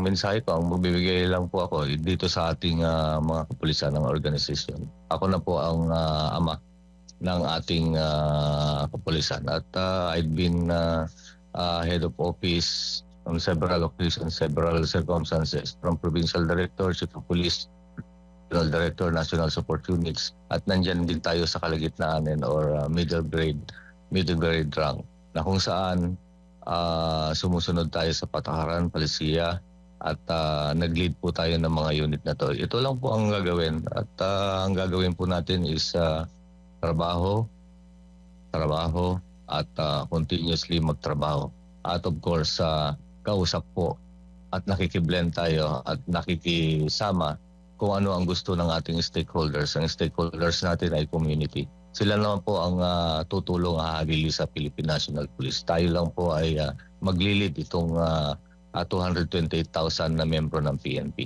mensahe ko, ang magbibigay lang po ako dito sa ating mga kapulisan ng organisasyon. Ako na po ang ama ng ating kapulisan at I've been head of office on several occasions, several circumstances from provincial director, chief of police, regional director, national support units at nandyan din tayo sa kalagitnaan or middle grade rank na kung saan sumusunod tayo sa patakaran, palisiya at nag-lead po tayo ng mga unit na to. Ito lang po ang gagawin at ang gagawin po natin is trabaho at continuously magtrabaho. At of course, kausap po at nakikiblend tayo at nakikisama kung ano ang gusto ng ating stakeholders. Ang stakeholders natin ay community. Sila naman po ang tutulong hahagili sa Philippine National Police. Tayo lang po ay maglilid itong 228,000 na membro ng PNP.